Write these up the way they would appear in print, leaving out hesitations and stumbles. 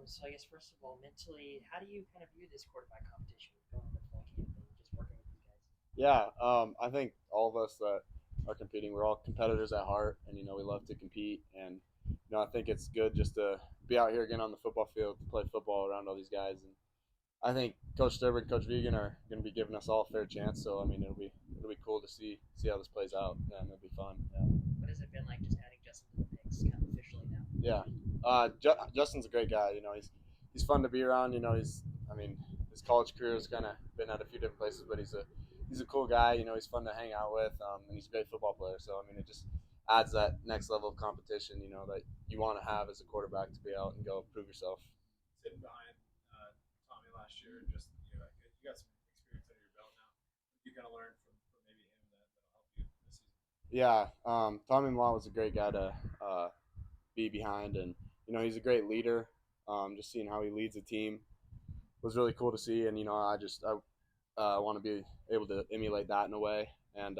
So I guess first of all, mentally, how do you kind of view this quarterback competition going into fall camp and just working with these guys? Yeah, I think all of us that are competing, we're all competitors at heart, and we love to compete. And I think it's good just to be out here again on the football field to play football around all these guys. And I think Coach Sturber and Coach Vegan are going to be giving us all a fair chance. So I mean, it'll be cool to see how this plays out. Yeah, and it'll be fun. Yeah. What has it been like just adding Justin to the mix kind of officially now? Yeah. Justin's a great guy. He's fun to be around. I mean, his college career has kind of been at a few different places, but he's a cool guy. He's fun to hang out with, and he's a great football player. So I mean, it just adds that next level of competition. That you want to have as a quarterback to be out and go prove yourself. Sitting behind Tommy last year, and just you got some experience under your belt now. You kind of learned from maybe him that'll help you this season. Yeah, Tommy Millan was a great guy to be behind, and he's a great leader. Just seeing how he leads a team was really cool to see, and I want to be able to emulate that in a way. And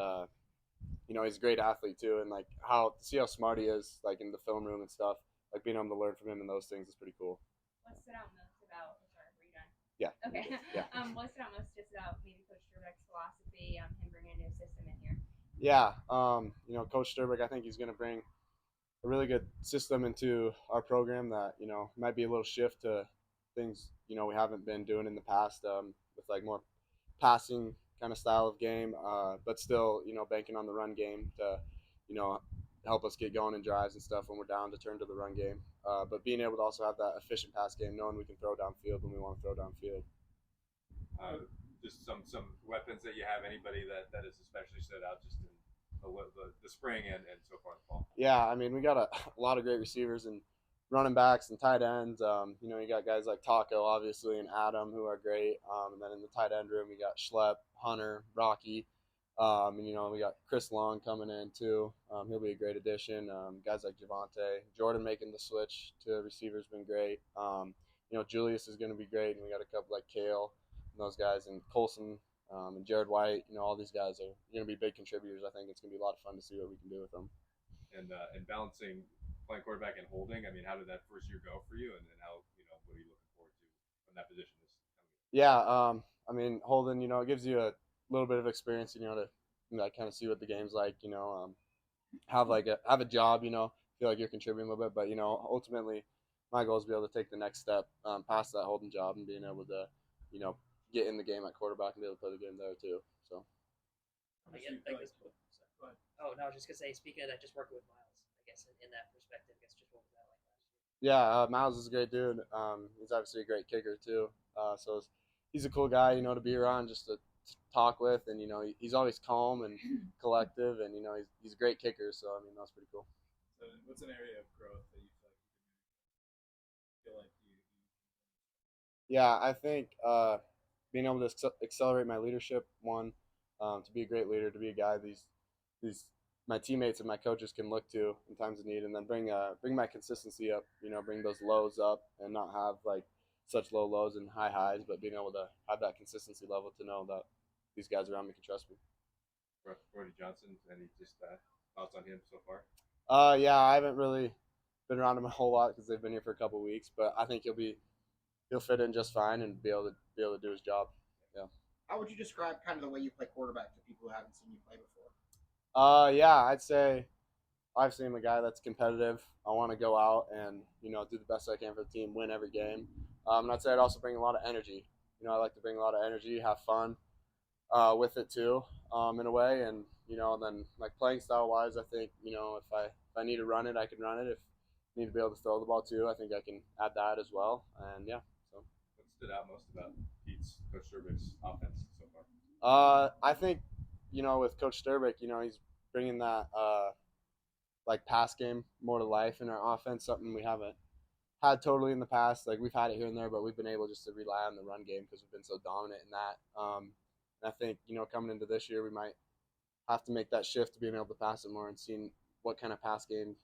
he's a great athlete too, and like how to see how smart he is, like in the film room and stuff. Like being able to learn from him and those things is pretty cool. What stood out most about? Sorry, were you done? Yeah. Okay. Yeah. What stood out most just about maybe Coach Sturbeck's philosophy, him bringing a new system in here? Yeah. Coach Sturbeck, I think he's going to bring a really good system into our program that might be a little shift to things we haven't been doing in the past, with like more passing kind of style of game, but still banking on the run game to you know help us get going in drives and stuff when we're down to turn to the run game, but being able to also have that efficient pass game, knowing we can throw downfield when we want to throw downfield. Just some weapons that you have. Anybody that has especially stood out just in the spring and so far in the fall. Yeah, I mean we got a lot of great receivers and running backs and tight ends. You got guys like Taco, obviously, and Adam, who are great. And then in the tight end room, we got Schlepp, Hunter, Rocky. And we got Chris Long coming in too. He'll be a great addition. Guys like Javante, Jordan making the switch to receivers been great. Julius is going to be great, and we got a couple like Kale and those guys, and Colson, and Jared White. All these guys are going to be big contributors. I think it's going to be a lot of fun to see what we can do with them. And balancing playing quarterback and holding. I mean, how did that first year go for you, and how what are you looking forward to when that position is coming? Yeah, I mean, holding, it gives you a little bit of experience, to kind of see what the game's like. Have a job, feel like you're contributing a little bit, but ultimately, my goal is to be able to take the next step past that holding job and being able to, get in the game at quarterback and be able to play the game there too. So. I guess, oh no, I was just gonna say. Speaking of that, just working with Miles, I guess in that perspective, I guess just what was that like last year? Yeah, Miles is a great dude. He's obviously a great kicker too. He's a cool guy, to be around, just to talk with, and he's always calm and collective, and he's a great kicker. So I mean, that's pretty cool. So, what's an area of growth that you feel like you? Yeah, I think being able to accelerate my leadership, one, to be a great leader, to be a guy these my teammates and my coaches can look to in times of need, and then bring my consistency up. Bring those lows up, and not have like such low lows and high highs, but being able to have that consistency level to know that these guys around me can trust me. Brody Johnson, any just thoughts on him so far? Yeah, I haven't really been around him a whole lot because they've been here for a couple of weeks, but I think he'll fit in just fine and be able to do his job. Yeah. How would you describe kind of the way you play quarterback to people who haven't seen you play before? Yeah, I'd say obviously I'm a guy that's competitive. I want to go out and do the best I can for the team, win every game. And I'd say I'd also bring a lot of energy. I like to bring a lot of energy, have fun with it too, in a way. And then like playing style wise, I think if I need to run it, I can run it. If I need to be able to throw the ball too, I think I can add that as well. And yeah. So. What stood out most about Coach Sturbeck's offense so far? I think with Coach Sturbeck, he's bringing that like pass game more to life in our offense, something we haven't had totally in the past. Like we've had it here and there, but we've been able just to rely on the run game because we've been so dominant in that. And I think coming into this year, we might have to make that shift to being able to pass it more, and seeing what kind of passing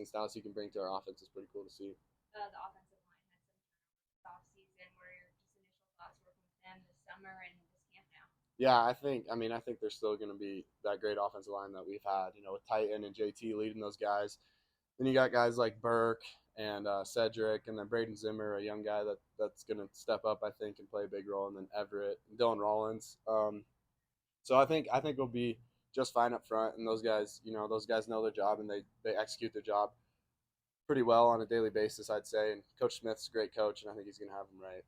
styles he can bring to our offense is pretty cool to see. The offensive line had some turnover this offseason. What are your just initial thoughts working with them this summer and this camp now? Yeah, I think there's still going to be that great offensive line that we've had, with Titan and JT leading those guys. then you got guys like Burke and Cedric, and then Braden Zimmer, a young guy that's going to step up, I think, and play a big role, and then Everett, and Dylan Rollins. So I think we'll be just fine up front, and those guys know their job, and they execute their job pretty well on a daily basis, I'd say. And Coach Smith's a great coach, and I think he's going to have them right.